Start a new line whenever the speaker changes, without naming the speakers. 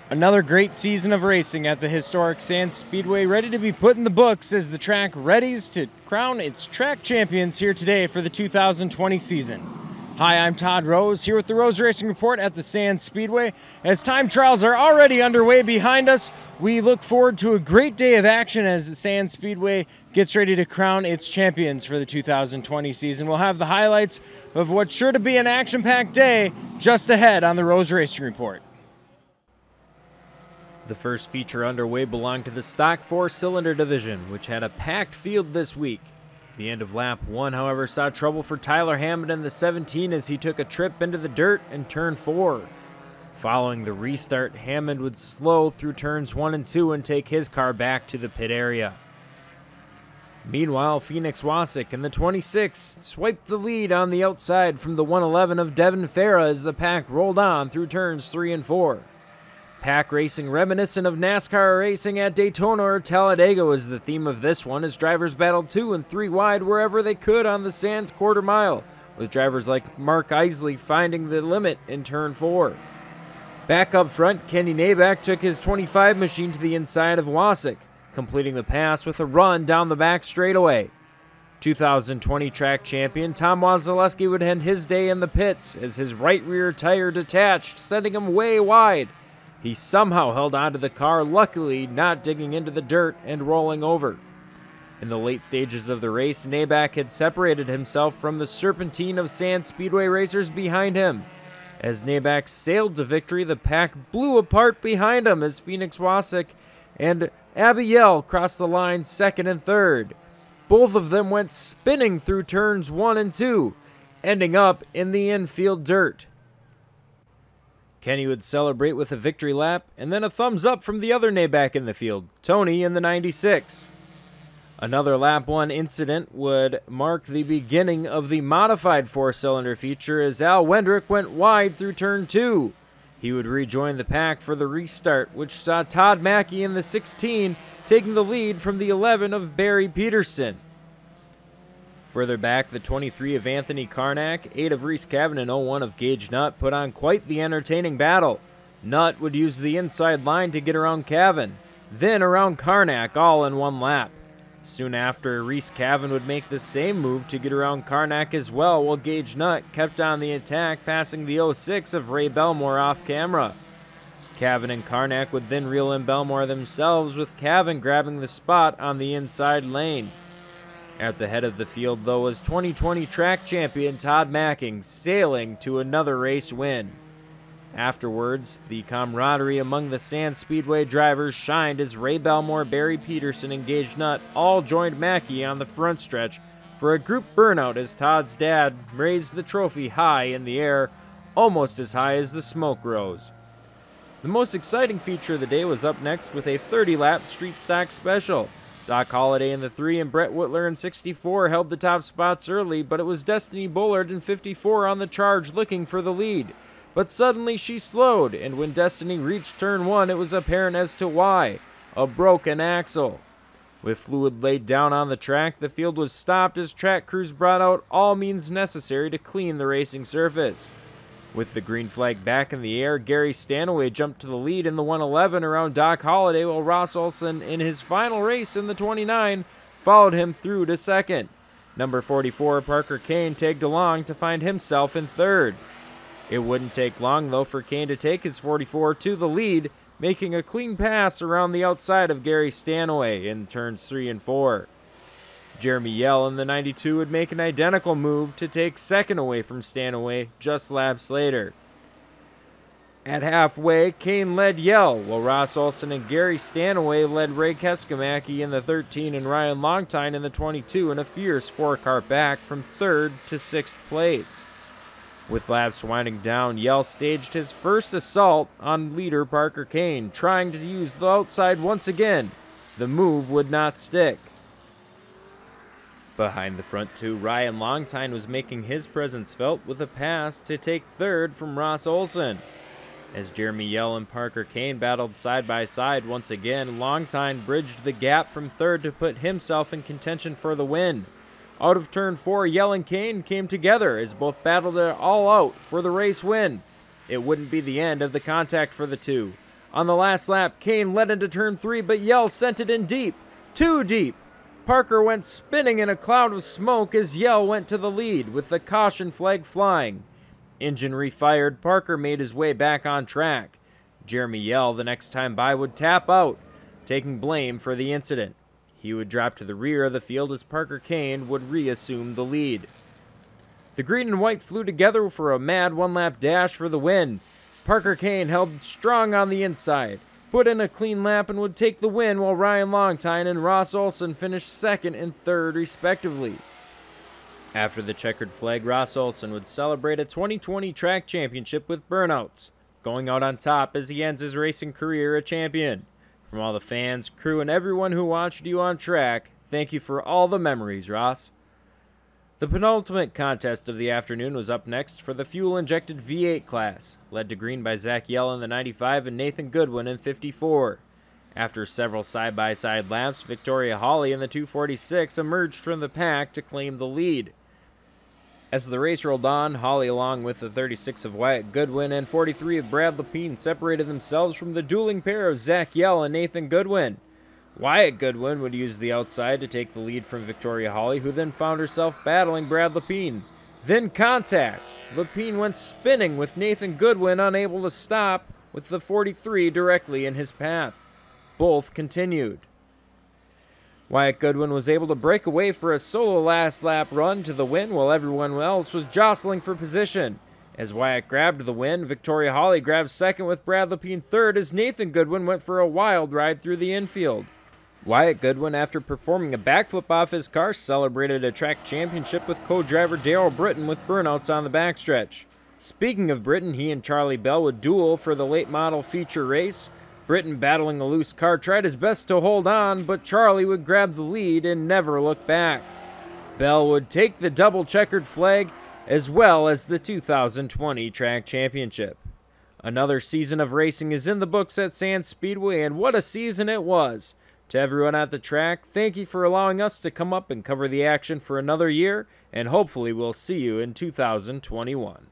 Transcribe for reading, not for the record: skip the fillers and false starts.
Another great season of racing at the historic Sands Speedway, ready to be put in the books as the track readies to crown its track champions here today for the 2020 season. Hi, I'm Todd Rose, here with the Rose Racing Report at the Sands Speedway. As time trials are already underway behind us, we look forward to a great day of action as the Sands Speedway gets ready to crown its champions for the 2020 season. We'll have the highlights of what's sure to be an action-packed day just ahead on the Rose Racing Report.
The first feature underway belonged to the stock four-cylinder division, which had a packed field this week. The end of lap 1, however, saw trouble for Tyler Hammond in the 17 as he took a trip into the dirt in turn 4. Following the restart, Hammond would slow through turns 1 and 2 and take his car back to the pit area. Meanwhile, Phoenix Wasick in the 26 swiped the lead on the outside from the 111 of Devin Farah as the pack rolled on through turns 3 and 4. Pack racing reminiscent of NASCAR racing at Daytona or Talladega was the theme of this one as drivers battled 2 and 3 wide wherever they could on the Sands quarter mile, with drivers like Mark Isley finding the limit in turn 4. Back up front, Kenny Naback took his 25 machine to the inside of Wasick, completing the pass with a run down the back straightaway. 2020 track champion Tom Wasilewski would end his day in the pits as his right rear tire detached, sending him way wide. He somehow held onto the car, luckily not digging into the dirt and rolling over. In the late stages of the race, Naback had separated himself from the serpentine of Sands Speedway racers behind him. As Naback sailed to victory, the pack blew apart behind him as Phoenix Wasick and Abiel crossed the line second and third. Both of them went spinning through turns 1 and 2, ending up in the infield dirt. Kenny would celebrate with a victory lap, and then a thumbs up from the other Naback in the field, Tony in the 96. Another lap 1 incident would mark the beginning of the modified four-cylinder feature as Al Wendrick went wide through turn 2. He would rejoin the pack for the restart, which saw Todd Mackey in the 16 taking the lead from the 11 of Barry Peterson. Further back, the 23 of Anthony Karnak, 8 of Reese Cavan, and 01 of Gage Nutt put on quite the entertaining battle. Nutt would use the inside line to get around Cavan, then around Karnak all in one lap. Soon after, Reese Cavan would make the same move to get around Karnak as well, while Gage Nutt kept on the attack, passing the 06 of Ray Belmore off camera. Cavan and Karnak would then reel in Belmore themselves, with Cavan grabbing the spot on the inside lane. At the head of the field, though, was 2020 track champion Todd Macking, sailing to another race win. Afterwards, the camaraderie among the Sands Speedway drivers shined as Ray Belmore, Barry Peterson, and Gage Nutt all joined Mackey on the front stretch for a group burnout as Todd's dad raised the trophy high in the air, almost as high as the smoke rose. The most exciting feature of the day was up next with a 30-lap street stock special. Doc Holliday in the 3 and Brett Whitler in 64 held the top spots early, but it was Destiny Bullard in 54 on the charge looking for the lead. But suddenly she slowed, and when Destiny reached turn 1, it was apparent as to why: a broken axle. With fluid laid down on the track, the field was stopped as track crews brought out all means necessary to clean the racing surface. With the green flag back in the air, Gary Stanaway jumped to the lead in the 111 around Doc Holliday, while Ross Olsen, in his final race in the 29, followed him through to second. Number 44, Parker Kane, tagged along to find himself in third. It wouldn't take long, though, for Kane to take his 44 to the lead, making a clean pass around the outside of Gary Stanaway in turns 3 and 4. Jeremy Yell in the 92 would make an identical move to take second away from Stanaway just laps later. At halfway, Kane led Yell, while Ross Olsen and Gary Stanaway led Ray Keskamaki in the 13 and Ryan Longtine in the 22 in a fierce four-car back from 3rd to 6th place. With laps winding down, Yell staged his first assault on leader Parker Kane, trying to use the outside once again. The move would not stick. Behind the front two, Ryan Longtine was making his presence felt with a pass to take 3rd from Ross Olsen. As Jeremy Yell and Parker Kane battled side by side once again, Longtine bridged the gap from 3rd to put himself in contention for the win. Out of turn 4, Yell and Kane came together as both battled it all out for the race win. It wouldn't be the end of the contact for the two. On the last lap, Kane led into turn 3, but Yell sent it in deep. Too deep. Parker went spinning in a cloud of smoke as Yell went to the lead, with the caution flag flying. Engine refired, Parker made his way back on track. Jeremy Yell, the next time by, would tap out, taking blame for the incident. He would drop to the rear of the field as Parker Kane would reassume the lead. The green and white flew together for a mad one-lap dash for the win. Parker Kane held strong on the inside, put in a clean lap, and would take the win, while Ryan Longtine and Ross Olsen finished second and third respectively. After the checkered flag, Ross Olsen would celebrate a 2020 track championship with burnouts, going out on top as he ends his racing career a champion. From all the fans, crew, and everyone who watched you on track, thank you for all the memories, Ross. The penultimate contest of the afternoon was up next for the fuel-injected V8 class, led to green by Zach Yell in the 95 and Nathan Goodwin in 54. After several side-by-side laps, Victoria Hawley in the 246 emerged from the pack to claim the lead. As the race rolled on, Hawley, along with the 36 of Wyatt Goodwin and 43 of Brad Lapine, separated themselves from the dueling pair of Zach Yell and Nathan Goodwin. Wyatt Goodwin would use the outside to take the lead from Victoria Hawley, who then found herself battling Brad Lapine. Then contact. Lapine went spinning with Nathan Goodwin unable to stop, with the 43 directly in his path. Both continued. Wyatt Goodwin was able to break away for a solo last lap run to the win while everyone else was jostling for position. As Wyatt grabbed the win, Victoria Hawley grabbed second with Brad Lapine third as Nathan Goodwin went for a wild ride through the infield. Wyatt Goodwin, after performing a backflip off his car, celebrated a track championship with co-driver Daryl Britton with burnouts on the backstretch. Speaking of Britton, he and Charlie Bell would duel for the late model feature race. Britton, battling a loose car, tried his best to hold on, but Charlie would grab the lead and never look back. Bell would take the double checkered flag as well as the 2020 track championship. Another season of racing is in the books at Sands Speedway, and what a season it was. To everyone at the track, thank you for allowing us to come up and cover the action for another year, and hopefully we'll see you in 2021.